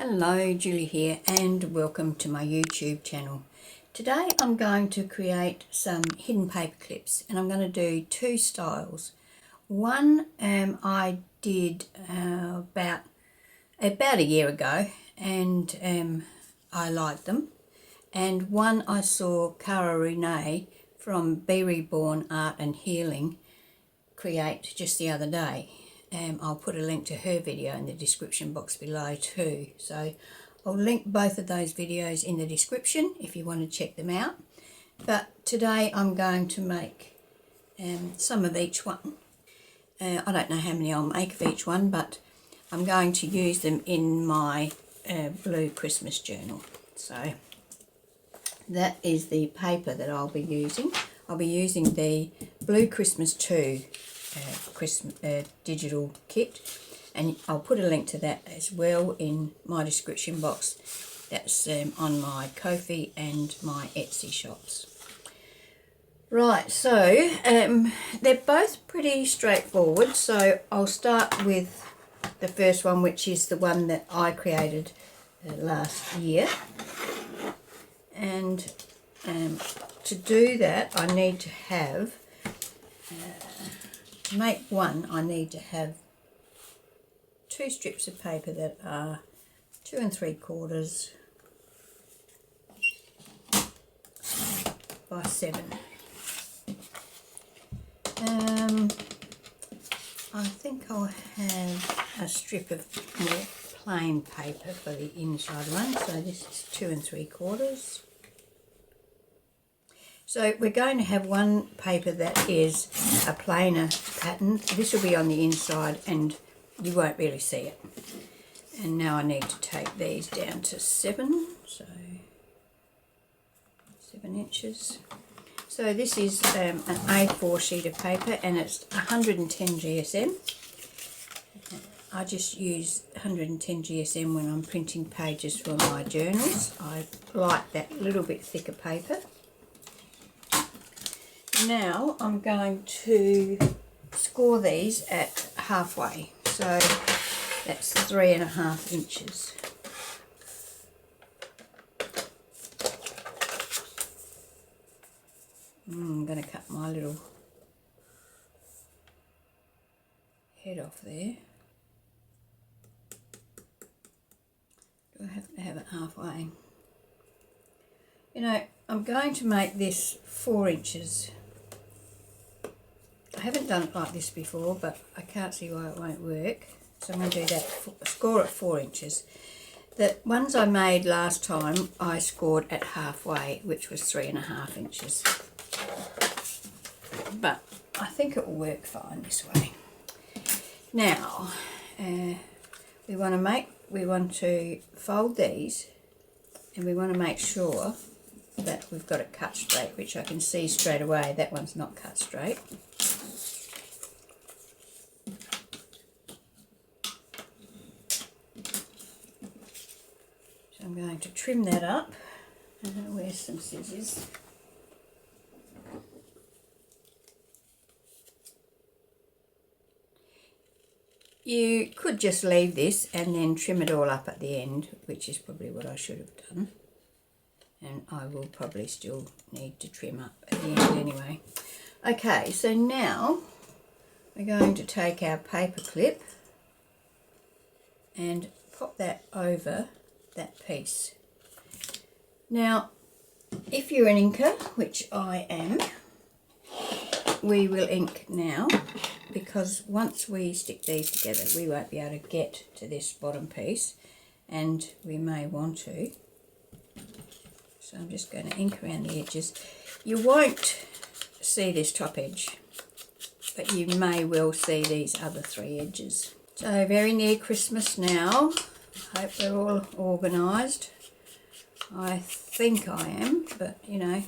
Hello, Julie here and welcome to my YouTube channel. Today I'm going to create some hidden paper clips and I'm going to do two styles. One I did about a year ago and I liked them, and one I saw Cara Renee from Be Reborn Art and Healing create just the other day. I'll put a link to her video in the description box below too. So I'll link both of those videos in the description if you want to check them out. But today I'm going to make some of each one. I don't know how many I'll make of each one, but I'm going to use them in my blue Christmas journal. So that is the paper that I'll be using. I'll be using the Blue Christmas 2 digital kit, and I'll put a link to that as well in my description box. That's on my Ko-fi and my Etsy shops. Right, so they're both pretty straightforward, so I'll start with the first one, which is the one that I created last year. And to do that I need to have to make one, I need to have two strips of paper that are 2 3/4 by 7. I think I'll have a strip of more plain paper for the inside one, so this is 2 3/4. So we're going to have one paper that is a plainer pattern. This will be on the inside and you won't really see it. And now I need to take these down to 7, so 7 inches. So this is an A4 sheet of paper and it's 110 GSM. I just use 110 GSM when I'm printing pages for my journals. I like that little bit thicker paper. Now I'm going to score these at halfway, so that's 3.5 inches. I'm going to cut my little head off there. Do I have to have it halfway? You know, I'm going to make this 4 inches. I haven't done it like this before, but I can't see why it won't work. So I'm going to do that, score at 4 inches. The ones I made last time, I scored at halfway, which was 3.5 inches. But I think it will work fine this way. Now, we want to fold these, and we want to make sure that we've got it cut straight, which I can see straight away that one's not cut straight. So I'm going to trim that up. I'm going to wear some scissors. You could just leave this and then trim it all up at the end, which is probably what I should have done. And I will probably still need to trim up at the end anyway. Okay, so now we're going to take our paper clip and pop that over that piece. Now, if you're an inker, which I am, we will ink now, because once we stick these together we won't be able to get to this bottom piece, and we may want to. So I'm just going to ink around the edges. You won't see this top edge, but you may well see these other 3 edges. So very near Christmas now. I hope we're all organised. I think I am, but you know,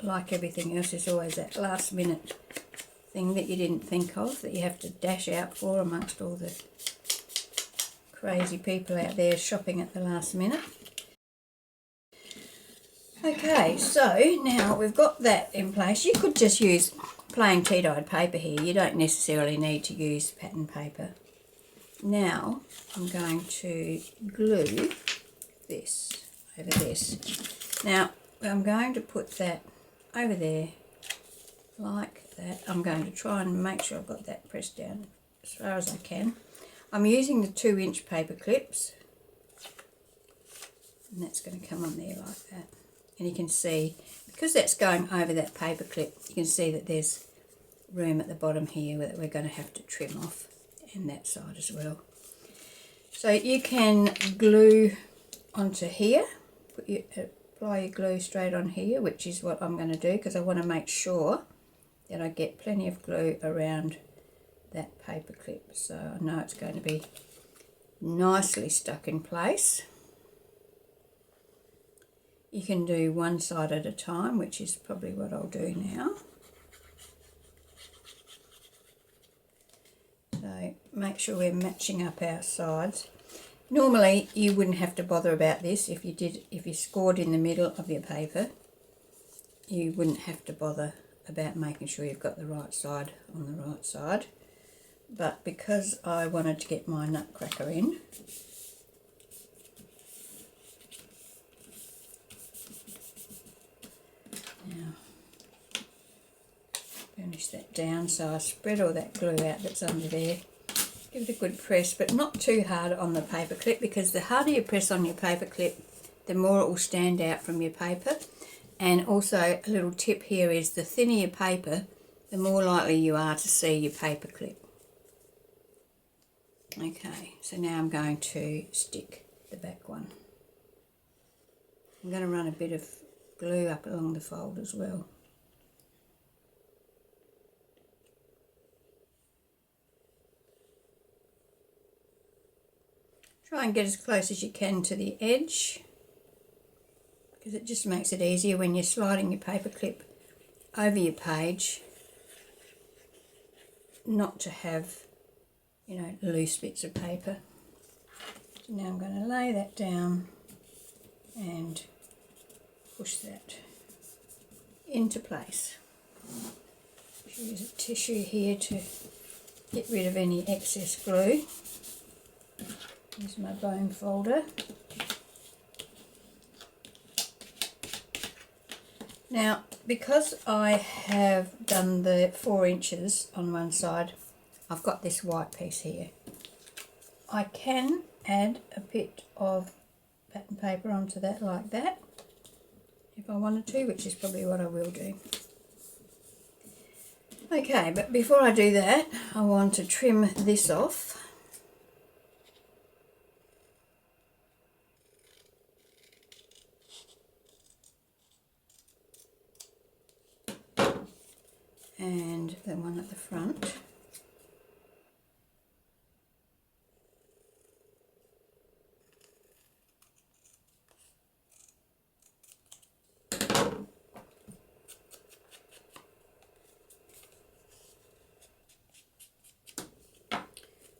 like everything else, there's always that last minute thing that you didn't think of that you have to dash out for amongst all the crazy people out there shopping at the last minute. Okay, so now we've got that in place. You could just use plain tea-dyed paper here. You don't necessarily need to use pattern paper. Now I'm going to glue this over this. Now I'm going to put that over there like that. I'm going to try and make sure I've got that pressed down as far as I can. I'm using the 2-inch paper clips, and that's going to come on there like that. And you can see, because that's going over that paper clip, you can see that there's room at the bottom here that we're going to have to trim off, and that side as well. So you can glue onto here, apply your glue straight on here, which is what I'm going to do because I want to make sure that I get plenty of glue around that paper clip, so I know it's going to be nicely stuck in place. You can do one side at a time, which is probably what I'll do now. So make sure we're matching up our sides. Normally you wouldn't have to bother about this if you scored in the middle of your paper. You wouldn't have to bother about making sure you've got the right side on the right side. But because I wanted to get my nutcracker in, now finish that down, so I spread all that glue out that's under there. Give it a good press, but not too hard on the paper clip, because the harder you press on your paper clip, the more it will stand out from your paper. And also a little tip here is, the thinner your paper, the more likely you are to see your paper clip. Okay, so now I'm going to stick the back one. I'm going to run a bit of glue up along the fold as well. Try and get as close as you can to the edge, because it just makes it easier when you're sliding your paper clip over your page, not to have, you know, loose bits of paper. So now I'm going to lay that down and push that into place. Use a tissue here to get rid of any excess glue. Here's my bone folder. Now, because I have done the 4 inches on one side, I've got this white piece here. I can add a bit of pattern paper onto that like that, if I wanted to, which is probably what I will do. Okay, but before I do that, I want to trim this off. And the one at the front.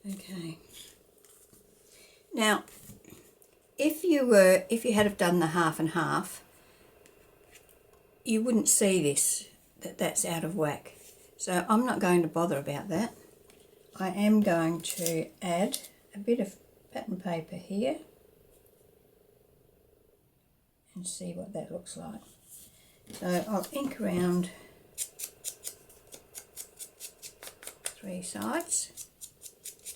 Okay. Now, if you had have done the half and half, you wouldn't see this, that's out of whack. So I'm not going to bother about that. I am going to add a bit of pattern paper here and see what that looks like. So I'll ink around 3 sides.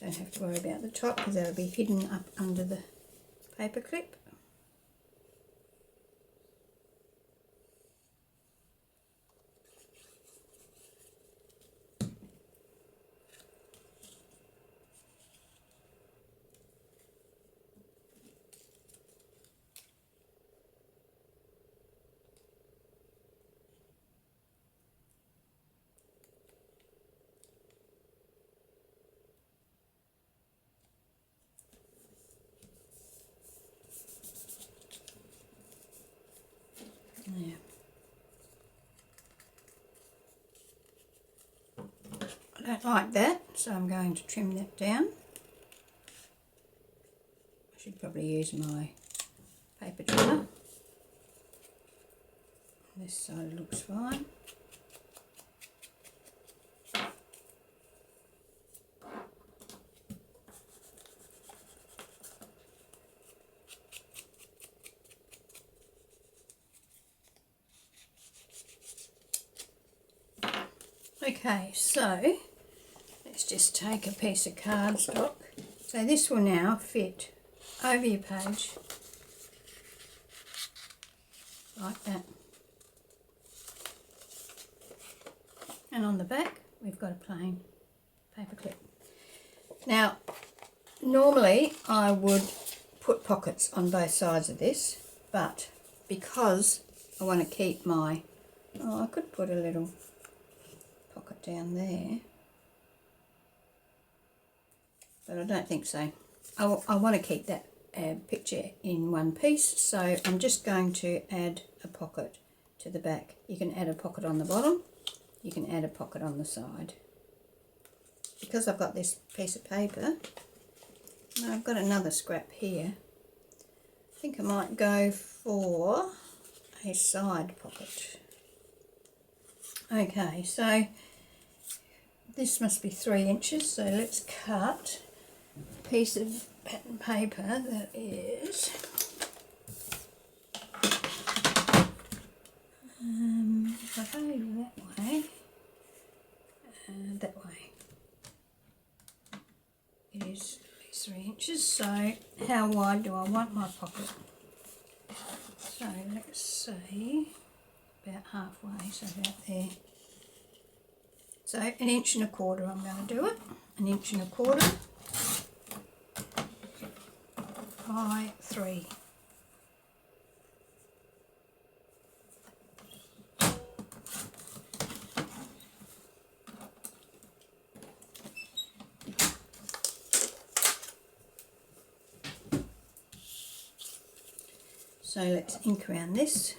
Don't have to worry about the top because that'll be hidden up under the paper clip. Yeah. I don't like that, so I'm going to trim that down. I should probably use my paper trimmer. This side looks fine. Okay, so let's just take a piece of cardstock. So this will now fit over your page like that. And on the back we've got a plain paper clip. Now normally I would put pockets on both sides of this, but because I want to keep my, I could put a little pocket down there, but I don't think so. I want to keep that picture in one piece, so I'm just going to add a pocket to the back. You can add a pocket on the bottom, you can add a pocket on the side. Because I've got this piece of paper, and I've got another scrap here, I think I might go for a side pocket. Okay, so this must be 3 inches, so let's cut a piece of pattern paper that is if I go that way and that way, it is 3 inches. So how wide do I want my pocket? So let's say about halfway, so about there. So 1.25 inches I'm going to do it. 1.25 inches by 3. So let's ink around this.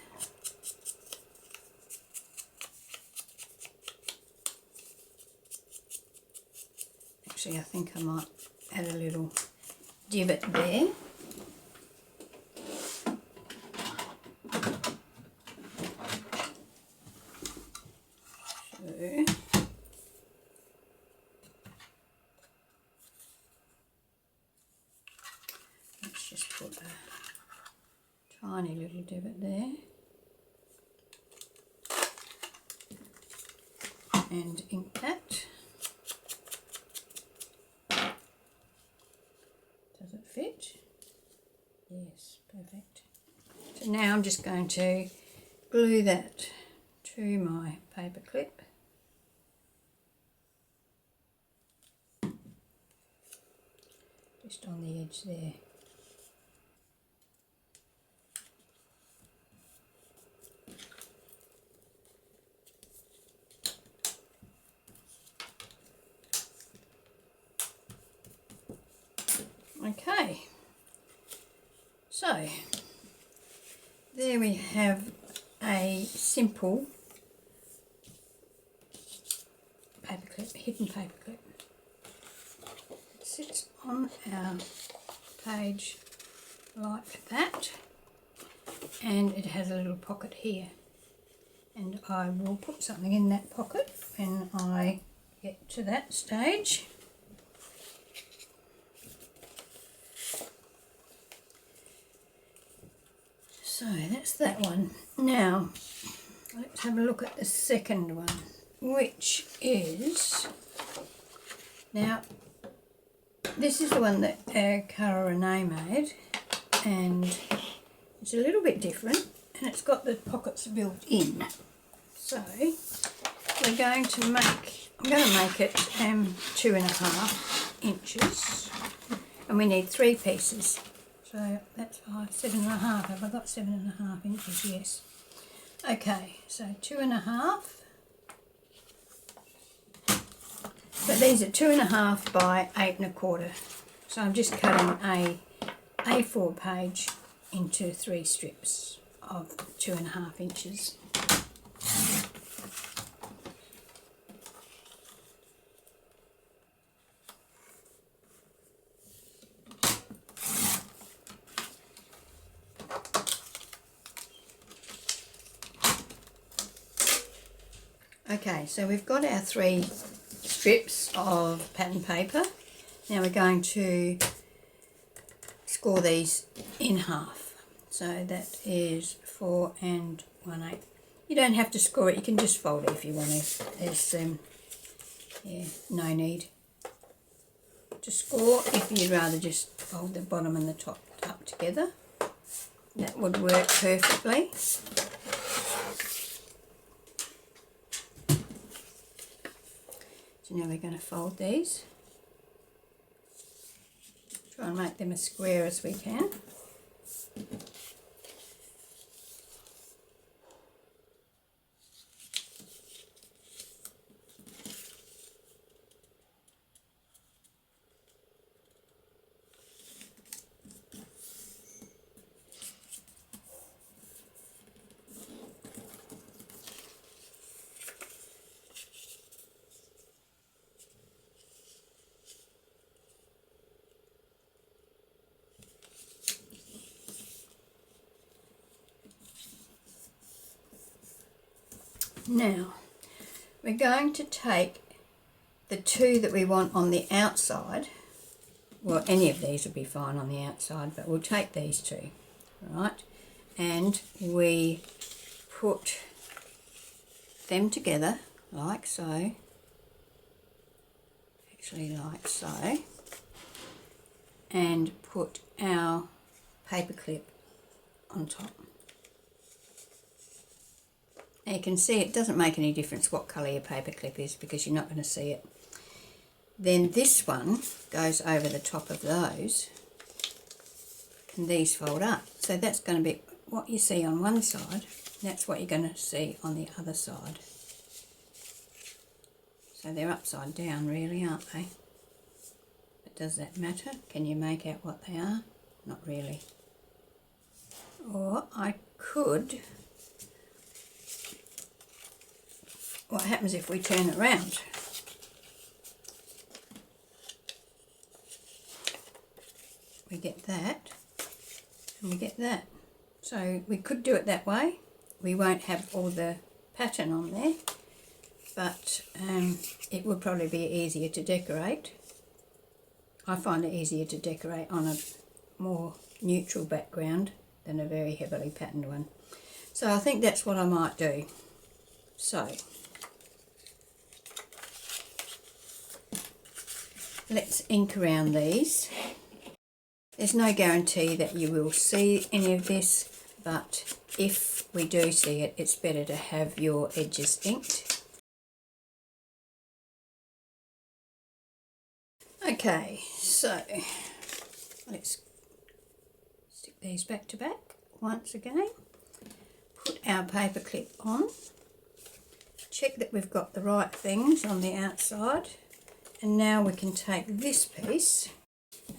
Actually, I think I might add a little divot there. Let's just put a tiny little divot there and ink that. Does it fit? Yes, perfect. So now I'm just going to glue that to my paper clip. Just on the edge there. Okay, so there we have a simple paper clip, hidden paper clip. It sits on our page like that, and it has a little pocket here, and I will put something in that pocket when I get to that stage. So that's that one. Now let's have a look at the second one, which is, now this is the one that Cara Renee made, and it's a little bit different, and it's got the pockets built in. So we're going to make, I'm going to make it 2.5 inches, and we need 3 pieces. So that's 7.5. Have I got 7.5 inches? Yes. Okay, so 2.5. But these are 2.5 by 8.25. So I'm just cutting a A4 page into 3 strips of 2.5 inches. Okay, so we've got our 3 strips of pattern paper. Now we're going to score these in half. So that is 4 1/8. You don't have to score it, you can just fold it if you want to. There's Yeah, no need to score. If you'd rather just fold the bottom and the top up together, that would work perfectly. So now we're going to fold these. Try and make them as square as we can. Now, we're going to take the two that we want on the outside. Well, any of these would be fine on the outside, but we'll take these two, right? And we put them together like so, actually like so, and put our paper clip on top. Now you can see it doesn't make any difference what colour your paper clip is because you're not going to see it. Then this one goes over the top of those and these fold up. So that's going to be what you see on one side, that's what you're going to see on the other side. So they're upside down really, aren't they? But does that matter? Can you make out what they are? Not really. Or I could... What happens if we turn it around? We get that and we get that. So we could do it that way. We won't have all the pattern on there, but it would probably be easier to decorate. I find it easier to decorate on a more neutral background than a very heavily patterned one. So I think that's what I might do. So let's ink around these. There's no guarantee that you will see any of this, but if we do see it, it's better to have your edges inked. Okay, so let's stick these back to back once again. Put our paper clip on. Check that we've got the right things on the outside. And now we can take this piece,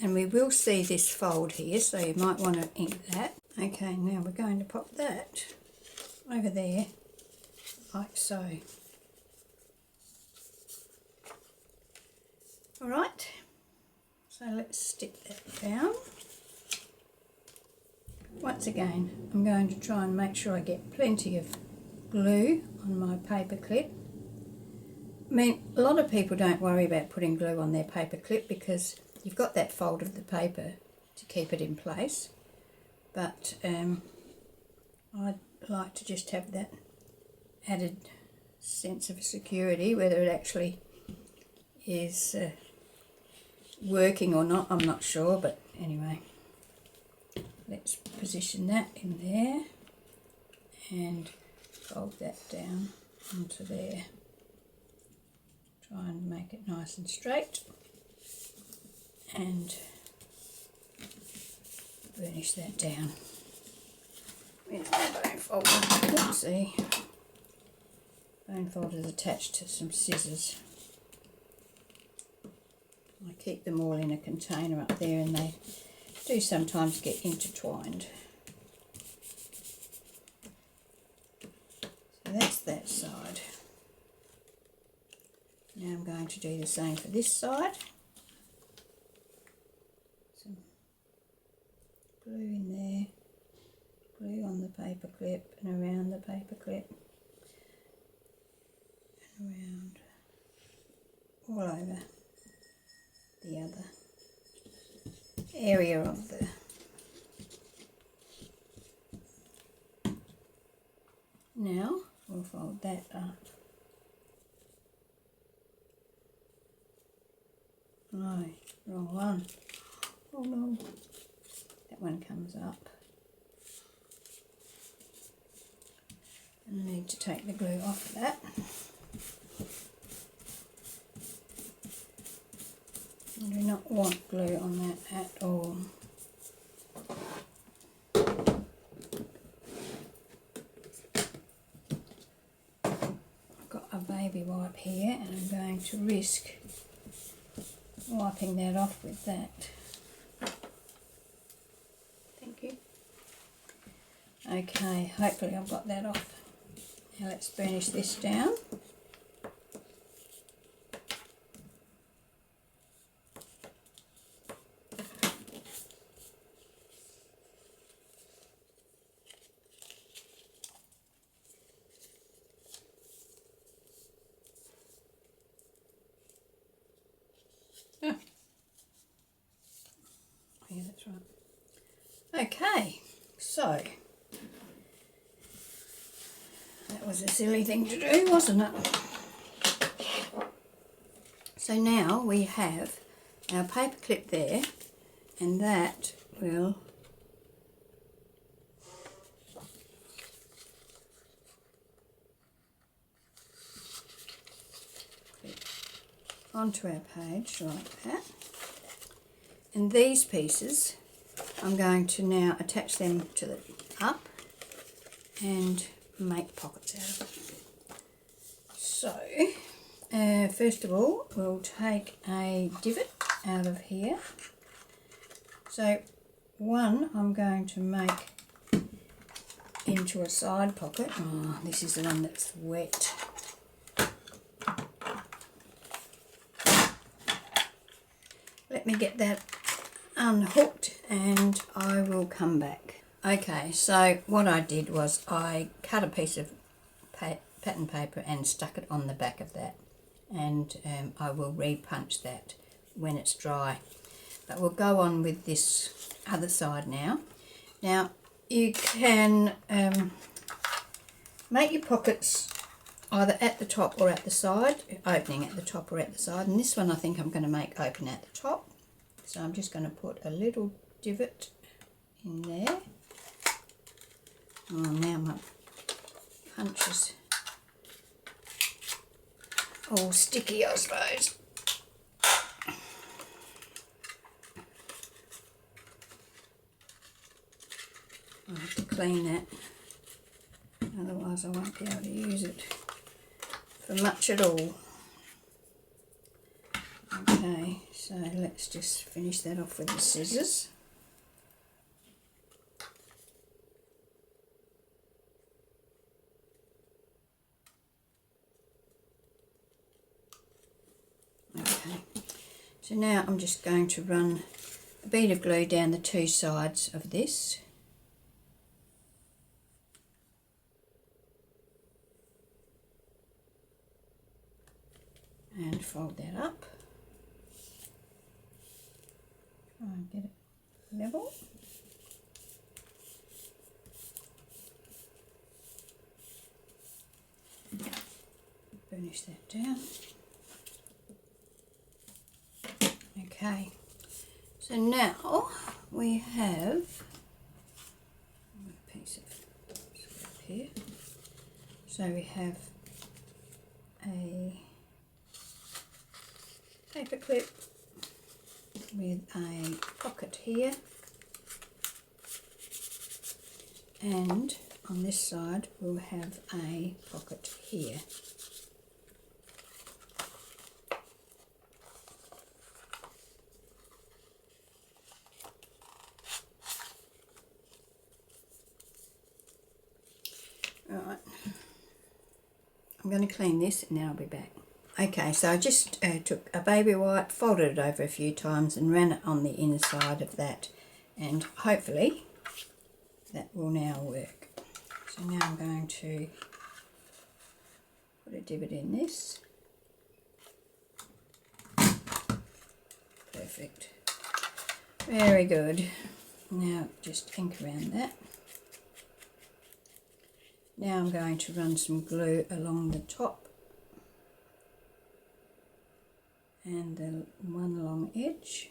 and we will see this fold here, so you might want to ink that. Okay, now we're going to pop that over there, like so. Alright, so let's stick that down. Once again, I'm going to try and make sure I get plenty of glue on my paper clip. I mean, a lot of people don't worry about putting glue on their paper clip because you've got that fold of the paper to keep it in place. But I'd like to just have that added sense of security, whether it actually is working or not, I'm not sure, but anyway. Let's position that in there and fold that down onto there. Try and make it nice and straight and burnish that down. Where's my bone folder? Oopsie. Bone folder is attached to some scissors. I keep them all in a container up there and they do sometimes get intertwined. So that's that side. Now I'm going to do the same for this side. Some glue in there, glue on the paper clip and around the paper clip, and around all over the other area of the now we'll fold that up Wrong one. Oh no, that one comes up. And I need to take the glue off of that. I do not want glue on that at all. I've got a baby wipe here and I'm going to risk wiping that off with that. Thank you. Okay, hopefully I've got that off. Now let's burnish this down. Oh. Yeah, that's right. Okay, so that was a silly thing to do, wasn't it? So now we have our paper clip there, and that will clip onto our page like that. And these pieces, I'm going to now attach them to the up and make pockets out of it. So, first of all, we'll take a divot out of here. So, one I'm going to make into a side pocket. Oh, this is the one that's wet. Let me get that unhooked and I will come back. Okay, so what I did was I cut a piece of pattern paper and stuck it on the back of that, and I will re-punch that when it's dry. But we'll go on with this other side now. Now you can make your pockets either at the top or at the side, opening at the top or at the side, and this one I think I'm going to make open at the top. So I'm just going to put a little divot in there. Oh, now my punch is all sticky, I suppose. I'll have to clean that, otherwise I won't be able to use it for much at all. Okay, so let's just finish that off with the scissors. Okay, so now I'm just going to run a bead of glue down the two sides of this. And fold that up. Try and get it level. Burnish that down. Okay, so now we have a piece of scrap here. So we have a paper clip with a pocket here, and on this side we'll have a pocket here. Right, I'm going to clean this and then I'll be back. Okay, so I just took a baby wipe, folded it over a few times and ran it on the inner side of that, and hopefully that will now work. So now I'm going to put a divot in this. Perfect. Very good. Now just ink around that. Now I'm going to run some glue along the top and the one along edge.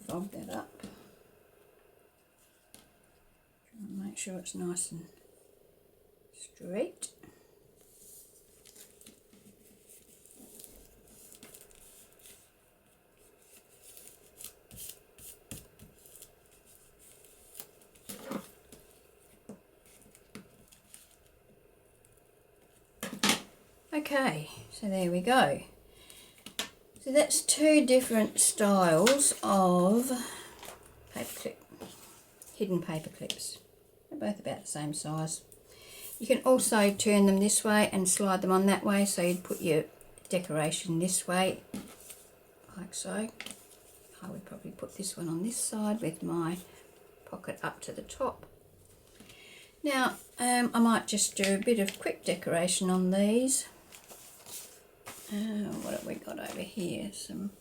fold that up. Try and make sure it's nice and straight. Okay, so there we go. So that's two different styles of paperclip, hidden paper clips. They're both about the same size. You can also turn them this way and slide them on that way, so you'd put your decoration this way, like so. I would probably put this one on this side with my pocket up to the top. Now, I might just do a bit of quick decoration on these. What have we got over here? Some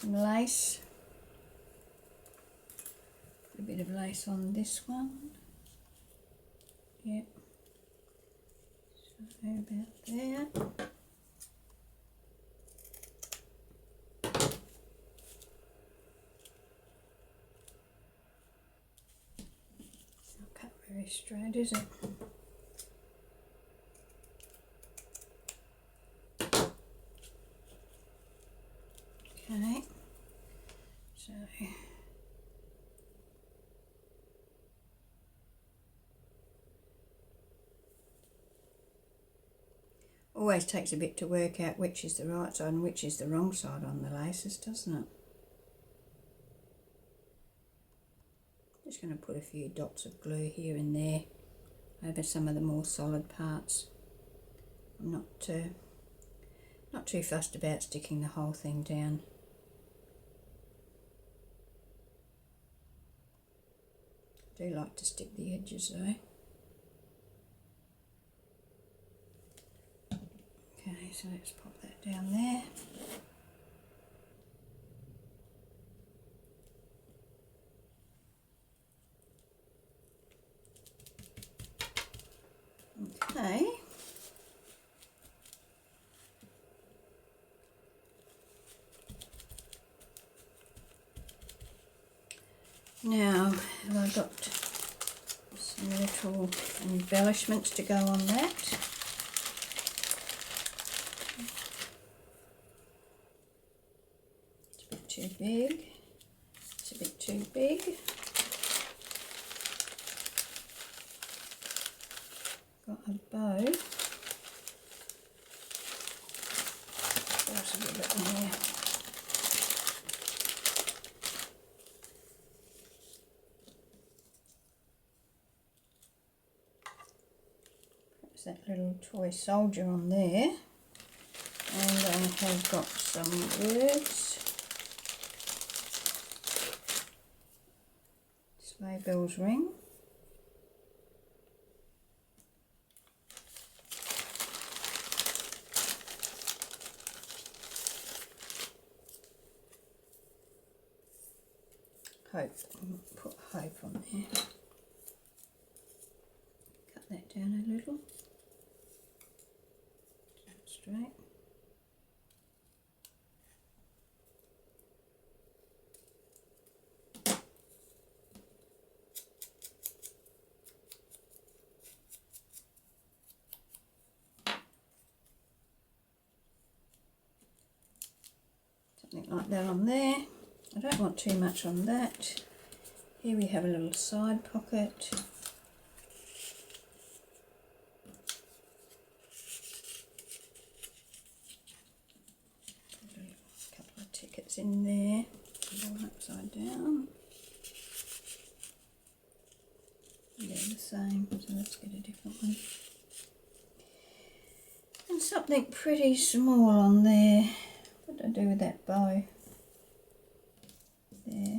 lace. Put a bit of lace on this one. Yep. So about there. Not cut very straight, is it? Okay, so always takes a bit to work out which is the right side and which is the wrong side on the laces, doesn't it? Just going to put a few dots of glue here and there over some of the more solid parts. I'm not too fussed about sticking the whole thing down. I do like to stick the edges though. Okay, so let's pop that down there. Okay. Now, have I got some little embellishments to go on that? It's a bit too big. It's a bit too big. Got a bow. There's a little bit in there. That little toy soldier on there, and I have got some words. Sleigh bells ring. Hope. Put hope on there. Cut that down a little. Straight. Something like that on there. I don't want too much on that. Here we have a little side pocket. Tickets in there, all upside down. They're the same, so let's get a different one. And something pretty small on there. What did I do with that bow? There.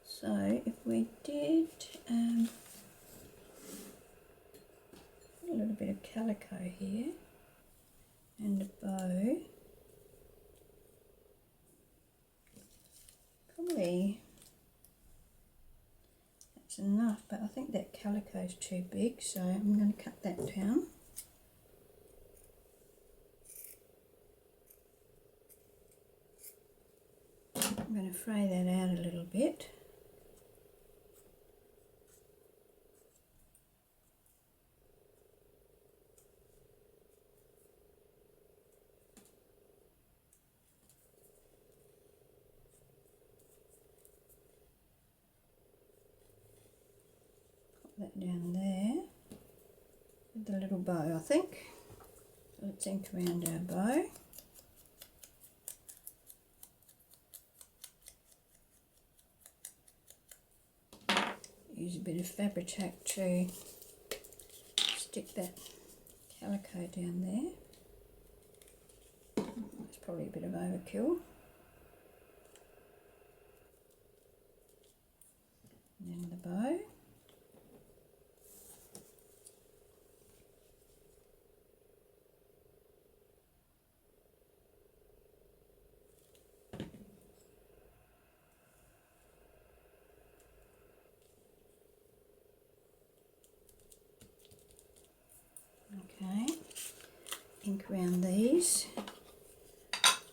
So if we did a little bit of calico here and a bow. Probably that's enough, but I think that calico is too big, so I'm going to cut that down. I'm going to fray that out a little bit. Put that down there with the little bow, I think. Let's ink around our bow. Use a bit of Fabric-Tac to stick that calico down there. That's probably a bit of overkill. And then the bow. Okay, ink around these,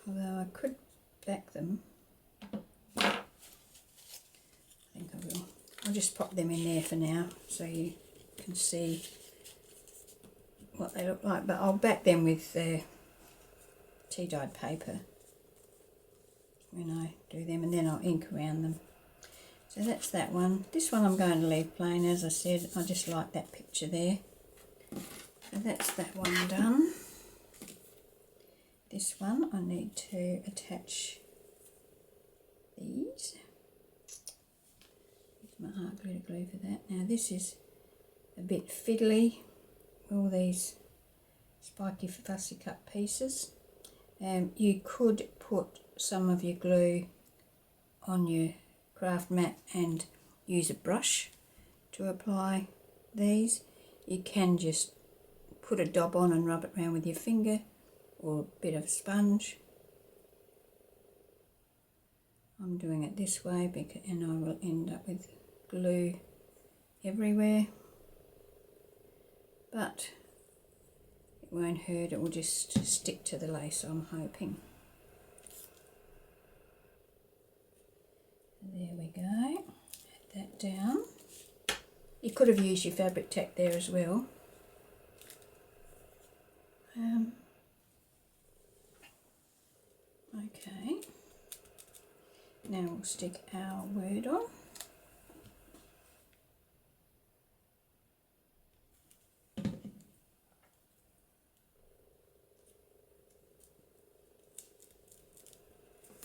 although I could back them. I think I will. I'll just pop them in there for now so you can see what they look like, but I'll back them with tea-dyed paper when I do them, and then I'll ink around them. So that's that one. This one I'm going to leave plain, as I said. I just like that picture there. So that's that one done. This one I need to attach these. Use my heart glitter glue for that. Now this is a bit fiddly, all these spiky fussy cut pieces. You could put some of your glue on your craft mat and use a brush to apply these. You can just put a dab on and rub it around with your finger or a bit of sponge. I'm doing it this way because, and I will end up with glue everywhere, but it won't hurt, it will just stick to the lace, I'm hoping. There we go, add that down. You could have used your Fabric-Tac there as well. Okay, now we'll stick our word on.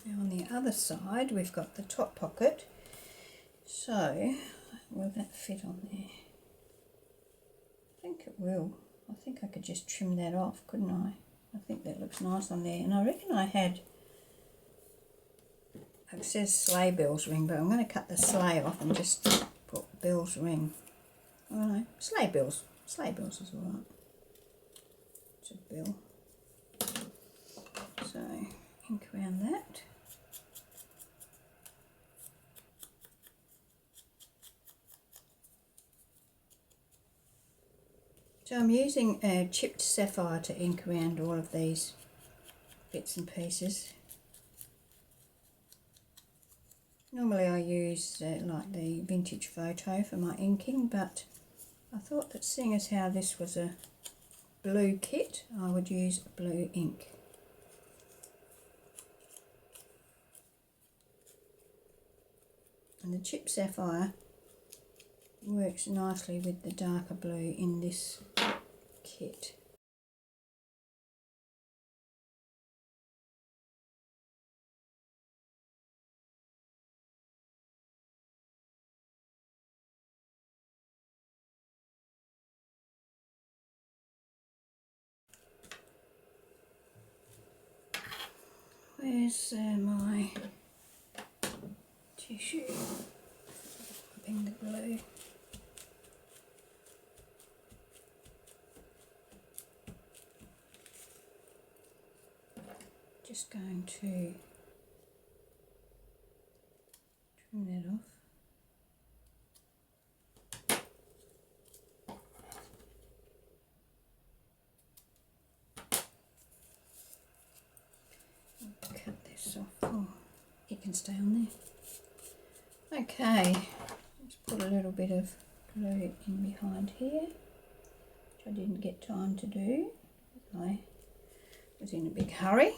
Now on the other side we've got the top pocket, so will that fit on there? I think it will. I think I could just trim that off, couldn't I? I think that looks nice on there, and I reckon I had, it says sleigh bells ring, but I'm going to cut the sleigh off and just put bells ring. Oh no, sleigh bells is alright. It's a bell. So ink around that. So I'm using chipped sapphire to ink around all of these bits and pieces. Normally I use like the vintage photo for my inking, but I thought that seeing as how this was a blue kit, I would use blue ink. And the chipped sapphire works nicely with the darker blue in this kit. Where's my tissue? Rubbing the glue. Just going to trim that off. Cut this off. Oh, ick. can stay on there. Okay, let's put a little bit of glue in behind here, which I didn't get time to do. I was in a big hurry.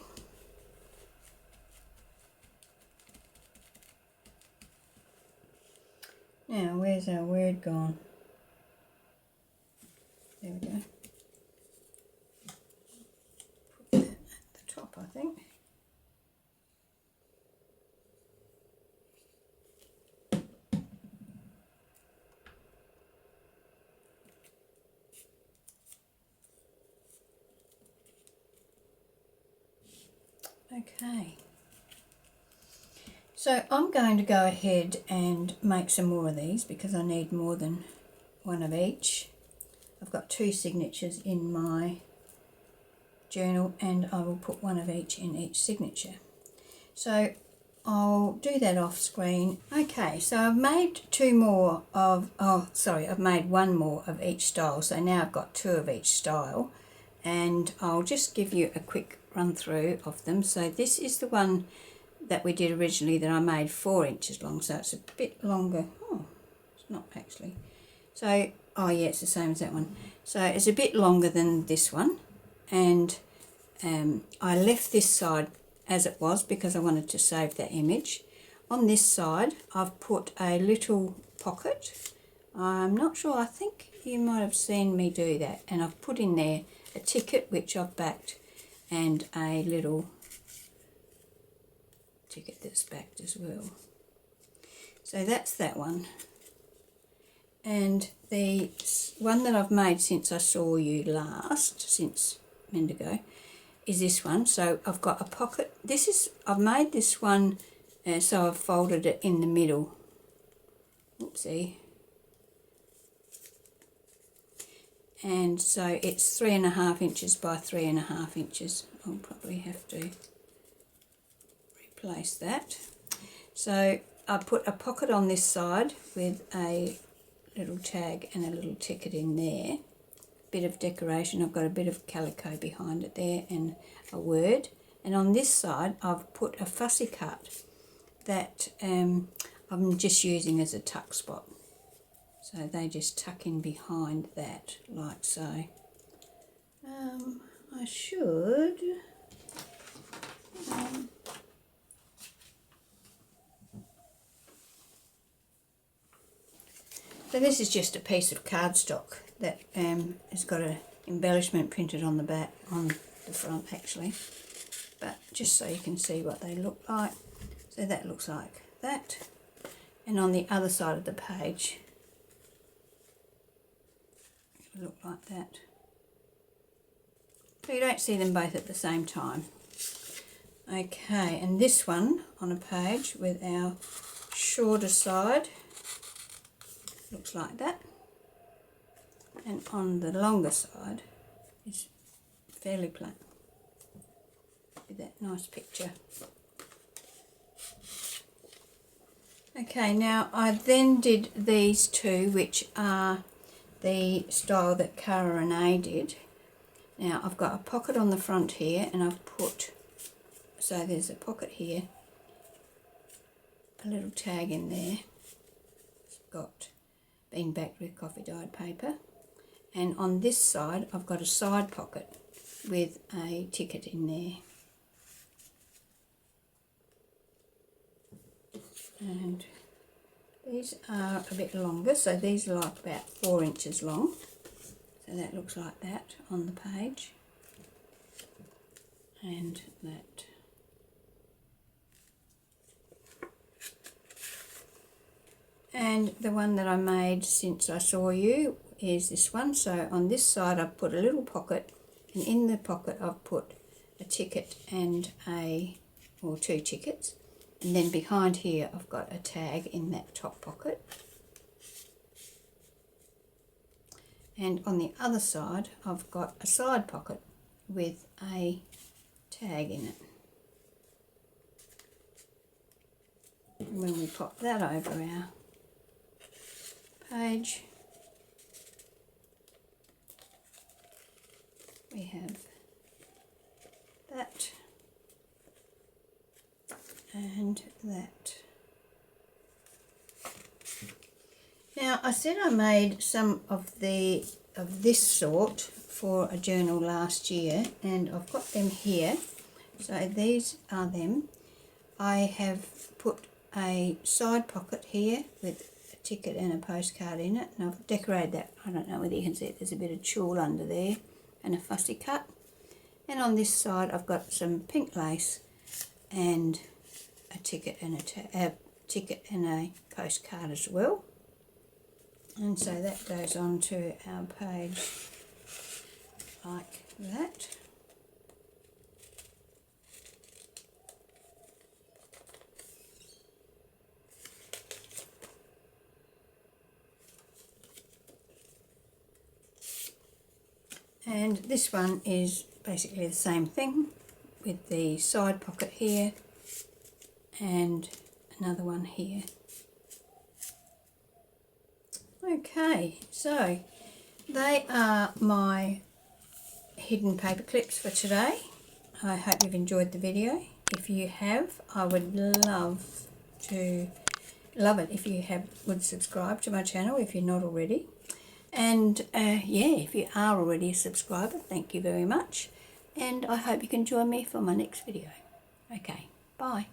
Now, where's our word gone? There we go. Put that at the top, I think. Okay. So I'm going to go ahead and make some more of these because I need more than one of each. I've got 2 signatures in my journal and I will put one of each in each signature. So I'll do that off screen. Okay, so I've made 2 more of, I've made 1 more of each style. So now I've got 2 of each style and I'll just give you a quick run through of them. So this is the one that we did originally that I made 4 inches long, so it's a bit longer. Oh, it's not actually. So, oh yeah, it's the same as that one. So it's a bit longer than this one, and I left this side as it was because I wanted to save that image. On this side, I've put a little pocket. I'm not sure, I think you might have seen me do that, and I've put in there a ticket which I've backed and a little ticket that's backed as well. So that's that one. And the one that I've made since I saw you last, since a minute ago, is this one. So I've got a pocket. I've made this one so I've folded it in the middle. Oopsie. And so it's 3.5 inches by 3.5 inches. I'll probably have to replace that. So I put a pocket on this side with a little tag and a little ticket in there. Bit of decoration. I've got a bit of calico behind it there and a word. And on this side I've put a fussy cut that I'm just using as a tuck spot. So they just tuck in behind that, like so. I should... so this is just a piece of cardstock that has got an embellishment printed on the back, on the front actually. But just so you can see what they look like. So that looks like that. And on the other side of the page, look like that. So you don't see them both at the same time. Okay, and this one on a page with our shorter side looks like that, and on the longer side is fairly plain with that nice picture. Okay, now I then did these 2, which are the style that Cara and A did. Now I've got a pocket on the front here, and I've put, so there's a pocket here, a little tag in there. It's got been backed with coffee dyed paper, and on this side I've got a side pocket with a ticket in there. And these are a bit longer, so these are like about 4 inches long. So that looks like that on the page. And that. And the one that I made since I saw you is this one. So on this side I've put a little pocket, and in the pocket I've put a ticket and or 2 tickets. And then behind here I've got a tag in that top pocket. And on the other side I've got a side pocket with a tag in it. And when we pop that over our page, we have that and that. Now I said I made some of this sort for a journal last year, and I've got them here. So these are them. I have put a side pocket here with a ticket and a postcard in it, and I've decorated that. I don't know whether you can see it, there's a bit of tulle under there and a fussy cut. And on this side I've got some pink lace and a ticket and a postcard as well. And so that goes on to our page like that. And this one is basically the same thing with the side pocket here and another one here. Okay, so they are my hidden paper clips for today. I hope you've enjoyed the video. If you have, I would love it if you would subscribe to my channel if you're not already. And yeah, if you are already a subscriber, thank you very much. And I hope you can join me for my next video. Okay, bye.